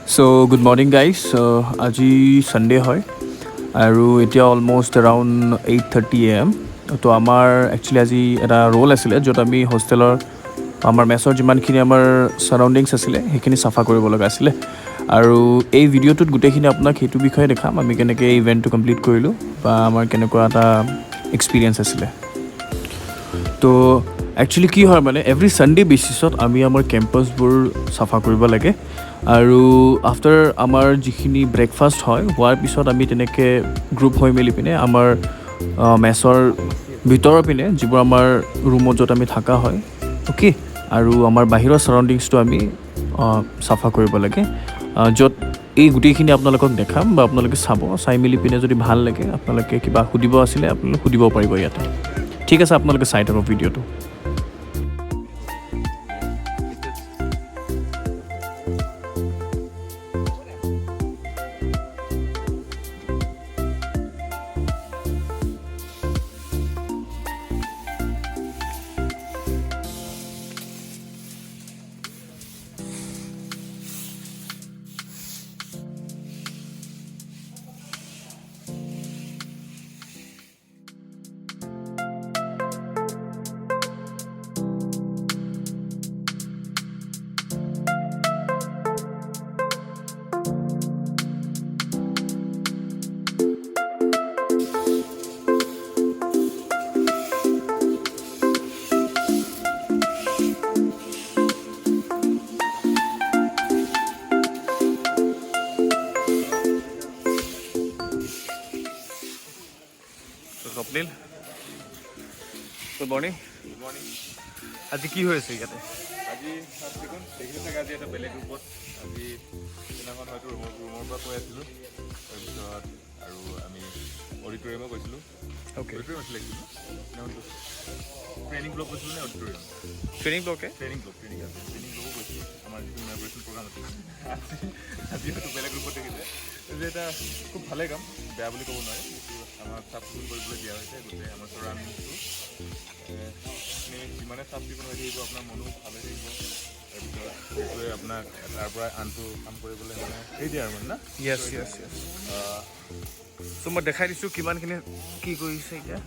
So good morning guys. আজি Sunday হয় আৰু এতিয়া অলমোষ্ট around 8:30 AM. তো আমাৰ একচুৱেলি আজি এটা ৰোল আছিলে য'ত আমি হোষ্টেলৰ আমাৰ মেছৰ যিমানখিনি আমাৰ ছাৰাউণ্ডিংছ আছিলে সেইখিনি চাফা কৰিব লগা আছিলে আৰু এই ভিডিঅ'টোত গোটেইখিনি আপোনাক সেইটো বিষয়ে দেখাম আমি কেনেকৈ ইভেণ্টটো কমপ্লিট কৰিলোঁ বা আমাৰ কেনেকুৱা এটা এক্সপিৰিয়েঞ্চ আছিলে তো একচুৱেলি কি হয় মানে এভৰি ছানডে বেচিছত আমি আমাৰ কেম্পাছবোৰ চাফা কৰিব লাগে আৰু আফটাৰ আমাৰ যিখিনি ব্ৰেকফাষ্ট হয় হোৱাৰ পিছত আমি তেনেকৈ গ্ৰুপ হৈ মেলি পিনে আমাৰ মেছৰ ভিতৰৰ পিনে যিবোৰ আমাৰ ৰুমত য'ত আমি থকা হয় অ'কে আৰু আমাৰ বাহিৰৰ ছাৰাউণ্ডিংছটো আমি চাফা কৰিব লাগে য'ত এই গোটেইখিনি আপোনালোকক দেখাম বা আপোনালোকে চাই মেলি পিনে যদি ভাল লাগে আপোনালোকে কিবা সুধিব আছিলে আপোনালোকে সুধিব পাৰিব ইয়াতে ঠিক আছে আপোনালোকে চাই থাকক ভিডিঅ'টো স্বপ্নিল গুড মৰ্ণিং আজি কি হৈ আছে ইয়াতে আজি দেখোন দেখিছে চাগে আজি এটা বেলেগ ৰূপত আজি দিনাখন হয়তো ৰুমৰ পৰা কৈ আছিলোঁ তাৰপিছত আৰু আমি অডিটৰিয়ামো গৈছিলোঁ অডিটৰিয়াম আছিলে ট্ৰেইনিং ব্লক গৈছিলোঁ নে অডিটৰিয়াম ট্ৰেইনিং ব্লকে ট্ৰেইনিং ব্লকো গৈছিলোঁ আমাৰ যিটো ইনগ্ৰেশ্যন প্ৰগ্ৰাম আছিল আজি হয়তো বেলেগ ৰূপত দেখিছে যে এটা খুব ভালে কাম বেয়া বুলি ক'ব নোৱাৰে আমাক চাফ চিকুণ কৰিবলৈ দিয়া হৈছে গোটেই আমাৰ ছাৰাউণ্ডিংছটো যিমানে চাফ চিকুণ হৈ থাকিব আপোনাৰ মনো ভালে থাকিব তাৰপিছত সেইটোৱে আপোনাক তাৰ পৰা আনটো কাম কৰিবলৈ মানে এই দিয়ে আৰু মানে না য়েছ য়েছ য়েছ চ' মই দেখাই দিছোঁ কিমানখিনি কি কৰিছে এতিয়া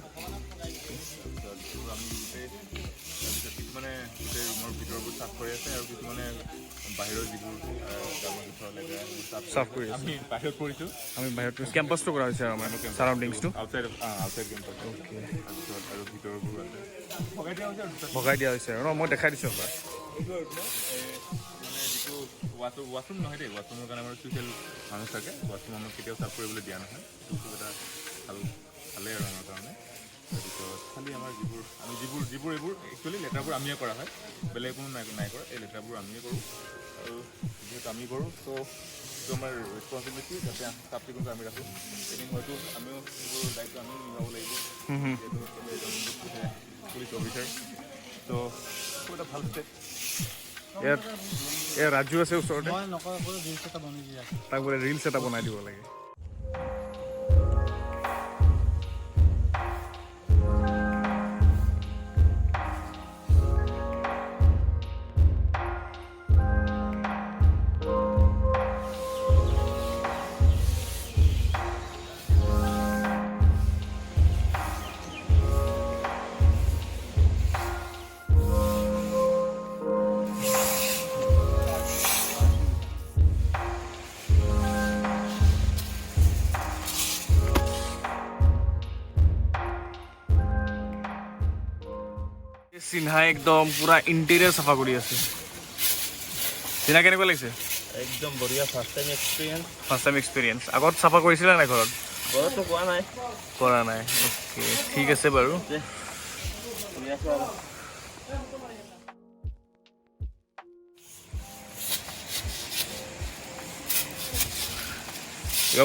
আমি গোটেই তাৰপিছত কিছুমানে গোটেই ৰুমৰ ভিতৰবোৰ চাফ কৰি আছে আৰু কিছুমানে বাহিৰৰ যিবোৰ জাবৰ জোথৰ লেতেৰা চাফ কৰি আছে আমি বাহিৰত কৰিছোঁ আমি বাহিৰত কেম্পাছটো কৰা হৈছে আৰু আমাৰ ছাৰাউণ্ডিংছটো আউটছাইড কেম্পাছ অ'কে তাৰপিছত আৰু ভিতৰবোৰ আছে ভগাই দিয়া হৈছে আৰু ন মই দেখাই দিছোঁ এবাৰ এইটো আৰু মানে যিটো ৱাছৰুম নহয় দেই ৱাছৰুমৰ কাৰণে আমাৰ স্পেচিয়েল মানুহ থাকে ৱাছৰুম আমাক কেতিয়াও চাফ কৰিবলৈ দিয়া নহয় সেইটো এটা ভালেই আৰু আমাৰ কাৰণে তাৰপিছত খালি আমাৰ যিবোৰ এইবোৰ একচুৱেলি লেতেৰাবোৰ আমিয়ে কৰা হয় বেলেগ কোনো নাই কৰা এই লেতেৰাবোৰ আমিয়ে কৰোঁ আৰু যিহেতু আমি কৰোঁ ত' এইটো আমাৰ ৰেচপনচিবিলিটি যাতে চাফ চিকুণকৈ আমি ৰাখোঁ এদিন হয়তো আমিও এইবোৰ দায়িত্ব আমিও নিভাব লাগিব যিহেতু পুলিচ অফিচাৰ ত' খুব এটা ভাল ষ্টেপ ইয়াত ৰাজু আছে ওচৰতে তাক বোলে ৰিলছ এটা বনাই দিব লাগে চিন্হাই একদম পুৰা ইণ্টেৰিয়াৰ চাফা কৰি আছে চিন্হা কেনেকুৱা লাগিছে একদম বঢ়িয়া ফাৰ্ষ্ট টাইম এক্সপিৰিয়েঞ্চ আগত চাফা কৰিছিলে নাই ঘৰতো কৰা নাই অ'কে ঠিক আছে বাৰু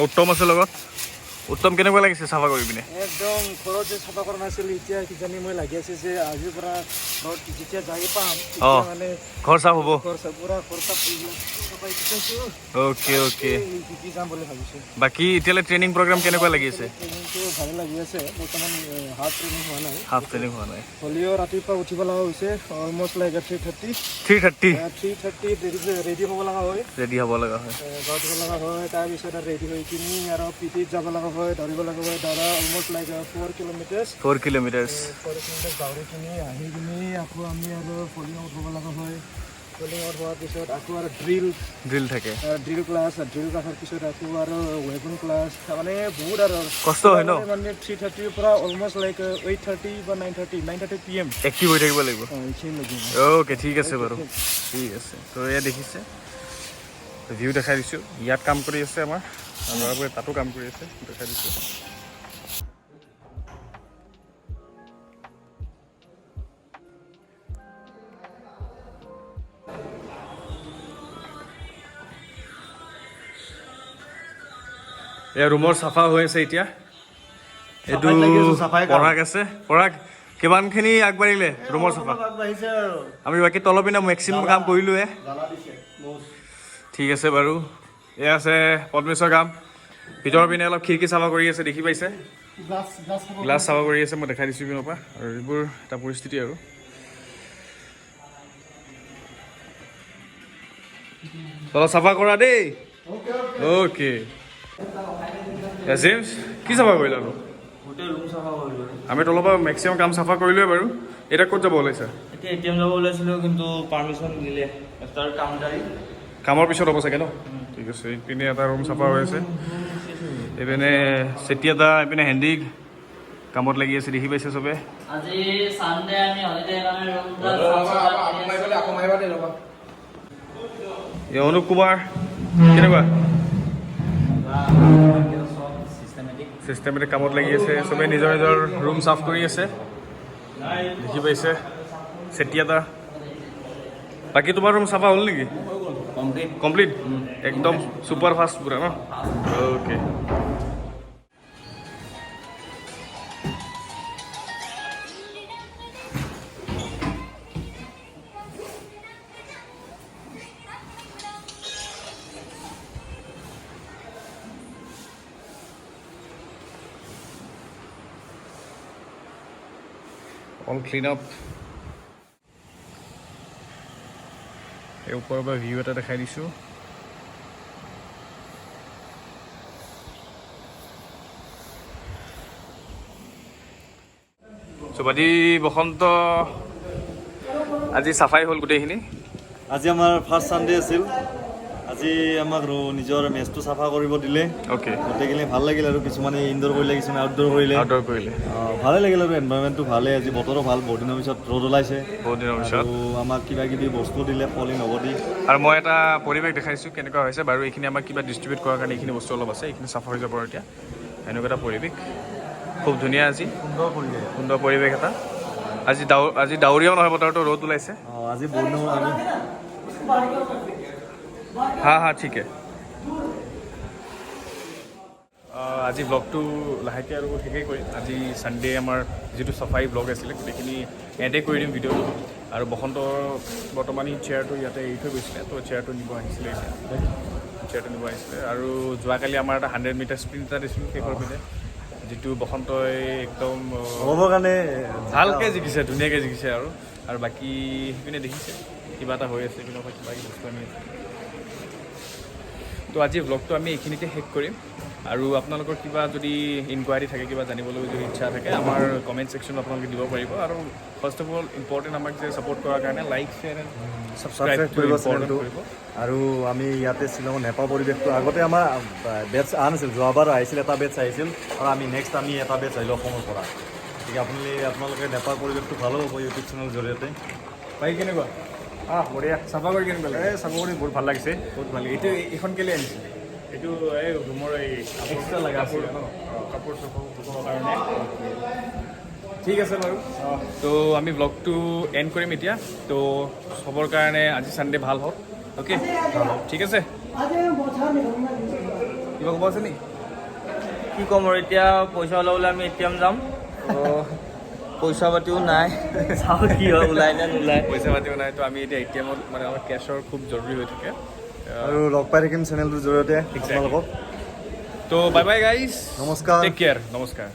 উত্তম আছে লগত উত্তম কেনেকুৱা লাগিছে চাফা কৰি পিনে একদম ঘৰত যে চাফা কৰা নাছিল এতিয়া কিজানি মই লাগি আছে যে আজিৰ পৰা যেতিয়া যাই পাম অঁ মানে ঘৰ চাফ হ'ব পুৰা খৰচা চাফাই শিকাইছোঁ অ'কে অ'কে শিকি যাম বুলি ভাবিছোঁ বাকী এতিয়ালৈ ট্ৰেইনিং প্ৰগ্ৰাম কেনেকুৱা লাগি আছে ট্ৰেইনিংটো ভালে লাগি আছে বৰ্তমান হাৰ্ড ট্ৰেইনিং হোৱা নাই হাফ ট্ৰেইনিং হোৱা নাই হ'লেও ৰাতিপুৱা উঠিব লগা হৈছে অলমষ্ট লাইক 3:30 ৰেডি হ'ব লগা হয় ৰেডি হ'ব লগা হয় গাঁৱত দিব লগা হয় তাৰপিছত আৰু ৰেডি হৈ কিনি আৰু পিটিত যাব লগা হয় দৌৰিব লগা হয় দৌৰা অলমষ্ট লাইক 4 কিলোমিটাৰ 4 কিলোমিটাৰ্ছ দৌৰি কিনি আহি কিনি আকৌ আমি আৰু পলিং আউট হ'ব লগা হয় পলিং আউট হোৱাৰ পিছত আকৌ আৰু ড্ৰিল থাকে ড্ৰিল ক্লাছ পিছত আকৌ আৰু ৱেগন ক্লাছ মানে বহুত আৰু কষ্ট হয় ন মানে 3:30 পৰা অলমষ্ট লাইক 8:30 বা 9:30 PM এক্টিভ হৈ থাকিব লাগিব এইখিনি লাগিব অ'কে ঠিক আছে বাৰু ঠিক আছে তো এয়া দেখিছে ভিউ দেখাই দিছোঁ ইয়াত কাম কৰি আছে আমাৰ ল'ৰাবোৰে তাতো কাম কৰি আছে দেখাই দিছোঁ এয়া ৰুমৰ চাফা হৈ আছে এতিয়া এইটো পৰাগ আছে পৰাগ কিমানখিনি আগবাঢ়িলে ৰুমৰ চাফা আমি বাকী তলৰ পিনে মেক্সিমাম কাম কৰিলোৱে ঠিক আছে বাৰু এয়া আছে পদ্মেশ্বৰ কাম ভিতৰৰ পিনে অলপ খিৰিকী চাফা কৰি আছে দেখি পাইছে গ্লাছ চাফা কৰি আছে মই দেখাই দিছোঁ পিনৰ পৰা আৰু এইবোৰ এটা পৰিস্থিতি আৰু তলত চাফা কৰা দেই অ'কে জেমছ কি চাফা কৰিলা আৰু গোটেই ৰুম চাফা কৰিলোঁ আমি তলৰ পৰা মেক্সিমাম কাম চাফা কৰিলোৱে বাৰু এতিয়া ক'ত যাব ওলাইছা এতিয়া ATM যাব ওলাইছিলোঁ কিন্তু পাৰ্মিশ্যন দিলে তাৰ কাউণ্টাৰী কামৰ পিছত হ'ব চাগে ন ঠিক আছে এইপিনে এটা ৰুম চাফা হৈ আছে এইপিনে চেটি এটা এইপিনে হেণ্ডি কামত লাগি আছে দেখি পাইছে চবে আজি সানডে আমি হলিডে কাৰণে ৰুমটা এই অনুপ কুমাৰ কেনেকুৱা চিষ্টেমেটিক কামত লাগি আছে চবে নিজৰ নিজৰ ৰুম চাফ কৰি আছে দেখি পাইছে চেটি এটা বাকী তোমাৰ ৰুম চাফা হ'ল নেকি কমপ্লিট একদম ছুপাৰ ফাষ্ট পুৰা ন অ'কে অল ক্লিন আপ এই ওপৰৰ পৰা ভিউ এটা দেখাই দিছোঁ চুবাদী বসন্ত আজি চাফাই হ'ল গোটেইখিনি আজি আমাৰ ফাৰ্ষ্ট ছানডে আছিল আজি আমাক নিজৰ মেচটো চাফা কৰিব দিলে অ'কে গোটেইখিনি ভাল লাগিল আৰু কিছুমানে ইনডোৰ কৰিলে কিছুমানে আউটডোৰ কৰিলে ভালে লাগিল আৰু এনভাইৰনমেণ্টটো ভালে আজি বতৰো ভাল বহুত দিনৰ পিছত ৰ'দ ওলাইছে বহুত দিনৰ পিছত আৰু আমাক কিবা কিবি বস্তু দিলে ফলিং হ'ব দি আৰু মই এটা পৰিৱেশ দেখাইছোঁ কেনেকুৱা হৈছে বাৰু এইখিনি আমাক কিবা ডিষ্ট্ৰিবিউট কৰাৰ কাৰণে এইখিনি বস্তু অলপ আছে এইখিনি চাফা হৈ যাব আৰু এতিয়া এনেকুৱা এটা পৰিৱেশ খুব ধুনীয়া আজি সুন্দৰ পৰিৱেশ এটা আজি ডাৱৰীয়াও নহয় বতৰটো ৰ'দ ওলাইছে আজি বহুত দিনৰ আমি হা ঠিকে আজি ব্লগটো লাহেকৈ আৰু শেষেই কৰিম আজি ছানডে আমাৰ যিটো চাফাই ব্লগ আছিলে গোটেইখিনি এডে কৰি দিম ভিডিঅ'টো আৰু বসন্তৰ বৰ্তমান ই চেয়াৰটো ইয়াতে এৰি থৈ গৈছিলে তো চেয়াৰটো নিব আহিছিলে আৰু যোৱাকালি আমাৰ এটা 100 মিটাৰ স্প্ৰিণ্ট এটা দিছিলোঁ শেষৰ পিনে যিটো বসন্তই একদম হ'বৰ কাৰণে ভালকৈ জিকিছে ধুনীয়াকৈ জিকিছে আৰু বাকী সেইপিনে দেখিছে কিবা এটা হৈ আছে এইপিনৰ পৰা কিবা বস্তু আনি আছে তো আজি ব্লগটো আমি এইখিনিতে শেষ কৰিম আৰু আপোনালোকৰ কিবা যদি ইনকুৱাৰী থাকে কিবা জানিবলৈ যদি ইচ্ছা থাকে আমাৰ কমেণ্ট ছেকশ্যনত আপোনালোকে দিব পাৰিব আৰু ফাৰ্ষ্ট অফ অল ইম্পৰ্টেণ্ট আমাক যে ছাপোৰ্ট কৰাৰ কাৰণে লাইক শ্বেয়াৰ এণ্ড ছাবস্ক্ৰাইব কৰিব আৰু আমি ইয়াতে শ্বিলঙৰ নেপা পৰিৱেশটো আগতে আমাৰ বেটছ অহা নাছিল যোৱাবাৰ আহিছিল এটা বেটছ আহিছিল আৰু আমি নেক্সট আমি এটা বেটছ আহিলোঁ অসমৰ পৰা গতিকে আপোনালোকে নেপাৰ পৰিৱেশটো ভালো হ'ব ইউটিউব চেনেলৰ জৰিয়তে বাকী কেনেকুৱা বঢ়িয়া চাফা কৰি কেনেকুৱা লাগে চাফা কৰি বহুত ভাল লাগিছে বহুত ভাল লাগে এইটো এইখন কেলৈ আনিছিলে এইটো এই ৰুমৰ এই এক্সট্ৰা লগা আছিল ন কাপোৰ চাপোৰ কাৰণে ঠিক আছে বাৰু তো আমি ব্লগটো এণ্ড কৰিম এতিয়া তো চবৰ কাৰণে আজি ছানডে ভাল হওক অ'কে ঠিক আছে কিবা ক'ব আছে নেকি কি ক'ম আৰু এতিয়া পইচা ওলাবলৈ আমি ATM যাম পইচা পাতিও নাই চাওঁ কি হয় ওলাই নে নোলাই। পইচা পাতিও নাই তো আমি এতিয়া ATM-ত মানে আমাৰ কেছৰ খুব জৰুৰী হৈ থাকে আৰু লগ পাই থাকিম চেনেলটোৰ জৰিয়তে আপোনালোকক তো বাই বাই গাইজ নমস্কাৰ টেক কেয়াৰ নমস্কাৰ